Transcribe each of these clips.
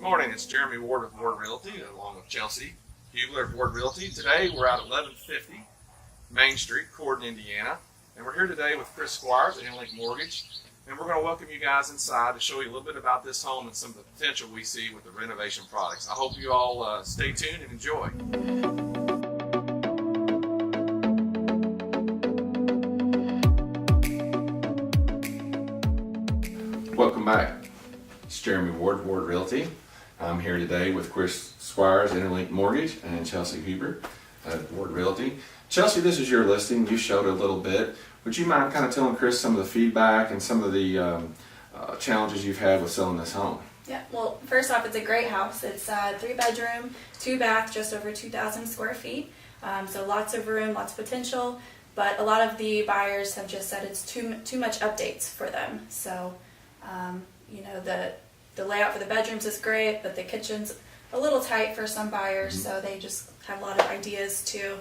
Morning, it's Jeremy Ward with Ward Realty, along with Chelsey Hublar of Ward Realty. Today we're at 1150 Main Street, Corden, Indiana, and we're here today with Chris Squires at InterLinc Mortgage, and we're going to welcome you guys inside to show you a little bit about this home and some of the potential we see with the renovation products. I hope you all stay tuned and enjoy. Welcome back. It's Jeremy Ward, Ward Realty. I'm here today with Chris Squires, InterLinc Mortgage, and Chelsey Hublar at Ward Realty. Chelsey, this is your listing. You showed a little bit. Would you mind kind of telling Chris some of the feedback and some of the challenges you've had with selling this home? Yeah, well, first off, it's a great house. It's 3-bedroom, 2-bath, just over 2,000 square feet. So lots of room, lots of potential. But a lot of the buyers have just said it's too much updates for them. So, you know, the layout for the bedrooms is great, but the kitchen's a little tight for some buyers. So they just have a lot of ideas to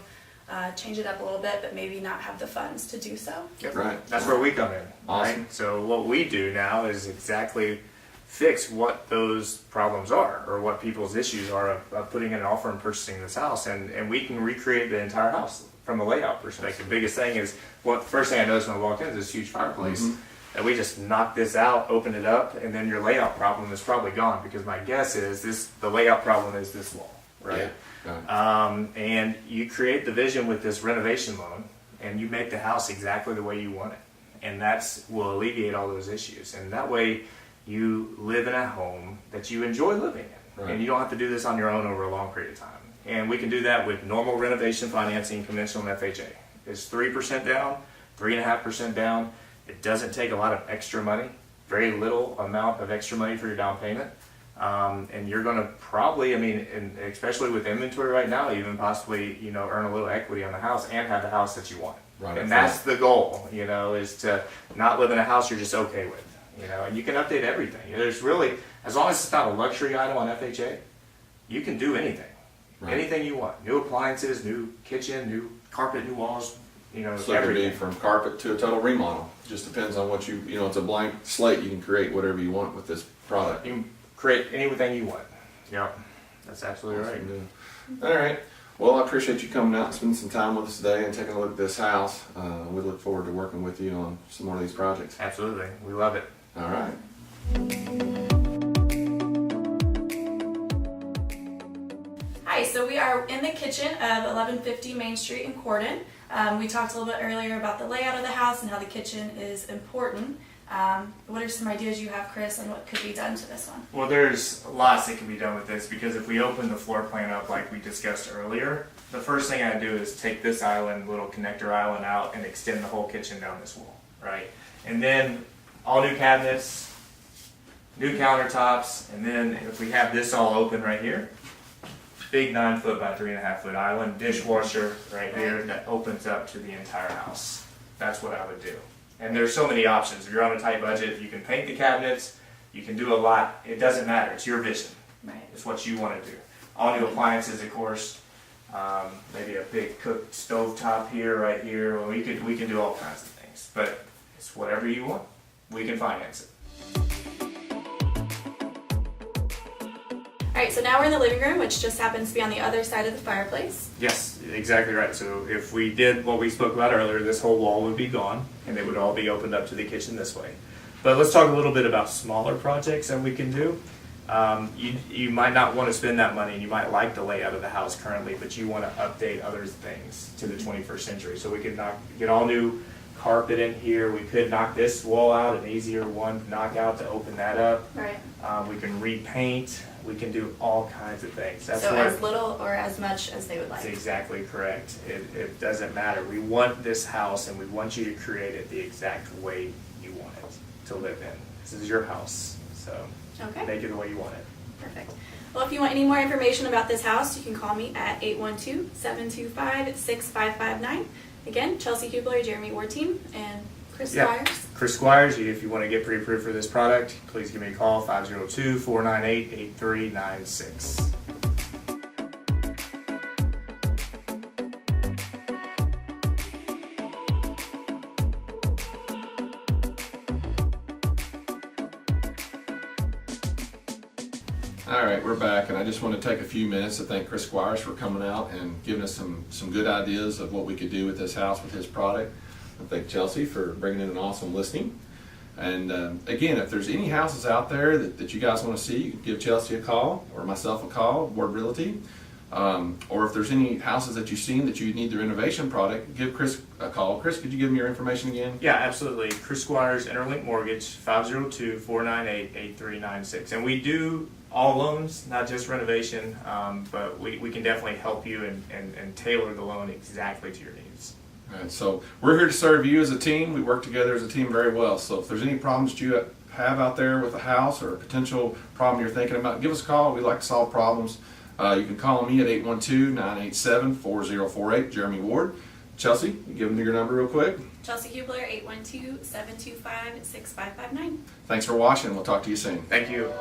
change it up a little bit, but maybe not have the funds to do so. Yep. Right. That's where we come in. Awesome. Right? So what we do now is exactly fix what those problems are, or what people's issues are of putting in an offer and purchasing this house, and we can recreate the entire house from a layout perspective. The biggest thing is, first thing I noticed when I walked in is this huge fireplace. And we just knocked this out, opened it up, and then your layout problem is probably gone, because my guess is the layout problem is this wall, right? Yeah. And you create the vision with this renovation loan, and you make the house exactly the way you want it, and that's will alleviate all those issues. And that way, you live in a home that you enjoy living in, and you don't have to do this on your own over a long period of time. And we can do that with normal renovation financing, conventional and FHA. It's 3% down, 3.5% down. It doesn't take a lot of extra money, very little amount of extra money for your down payment. And you're going to probably, and especially with inventory right now, even possibly, earn a little equity on the house and have the house that you want. Right. And that's the goal, is to not live in a house you're just okay with, and you can update everything. There's really, as long as it's not a luxury item on FHA, you can do anything. Right. Anything you want. New appliances, new kitchen, new carpet, new walls, So it could be from carpet to a total remodel. Just depends on what it's a blank slate. You can create whatever you want with this product. You can create anything you want. Yep, that's absolutely right. All right. Well, I appreciate you coming out and spending some time with us today and taking a look at this house. We look forward to working with you on some more of these projects. Absolutely. We love it. All right. Hi, so we are in the kitchen of 1150 Main Street in Corden. We talked a little bit earlier about the layout of the house and how the kitchen is important. What are some ideas you have, Chris, on what could be done to this one? Well, there's lots that can be done with this, because if we open the floor plan up like we discussed earlier, the first thing I do is take this island, little connector island, out and extend the whole kitchen down this wall, right? And then all new cabinets, new countertops, and then if we have this all open right here, big 9-foot by 3.5-foot island, dishwasher right here that opens up to the entire house. That's what I would do. And there's so many options. If you're on a tight budget, you can paint the cabinets, you can do a lot. It doesn't matter. It's your vision. Right. It's what you want to do. All new appliances, of course. Maybe a big cook stove top here, right here. Well, we can do all kinds of things. But it's whatever you want. We can finance it. All right, so now we're in the living room, which just happens to be on the other side of the fireplace. Yes, exactly right. So if we did what we spoke about earlier, this whole wall would be gone, and it would all be opened up to the kitchen this way. But let's talk a little bit about smaller projects that we can do. You might not want to spend that money, and you might like the layout of the house currently, but you want to update other things to the 21st century. So we could get all new carpet in here. We could knock this wall out, an easier one to knock out to open that up. Right. We can repaint. We can do all kinds of things. That's so as little or as much as they would like. That's exactly correct. It doesn't matter. We want this house, and we want you to create it the exact way you want it to live in. This is your house, so make it the way you want it. Perfect. Well, if you want any more information about this house, you can call me at 812-725-6559. Again, Chelsey Hublar, Jeremy Ward team, and Chris Squires. Chris Squires, if you want to get pre-approved for this product, please give me a call, 502-498-8396. All right, we're back, and I just want to take a few minutes to thank Chris Squires for coming out and giving us some good ideas of what we could do with this house with his product. I thank Chelsey for bringing in an awesome listing. And again, if there's any houses out there that you guys want to see, you can give Chelsey a call or myself a call, Ward Realty. Or if there's any houses that you've seen that you need the renovation product, give Chris a call. Chris, could you give me your information again? Yeah, absolutely. Chris Squires, InterLinc Mortgage, 502-498-8396. And we do all loans, not just renovation, but we can definitely help you and tailor the loan exactly to your needs. All right, so we're here to serve you as a team. We work together as a team very well. So if there's any problems that you have out there with a house or a potential problem you're thinking about, give us a call. We like to solve problems. You can call me at 812-987-4048, Jeremy Ward. Chelsey, you give them your number real quick. Chelsey Hublar, 812-725-6559. Thanks for watching. We'll talk to you soon. Thank you.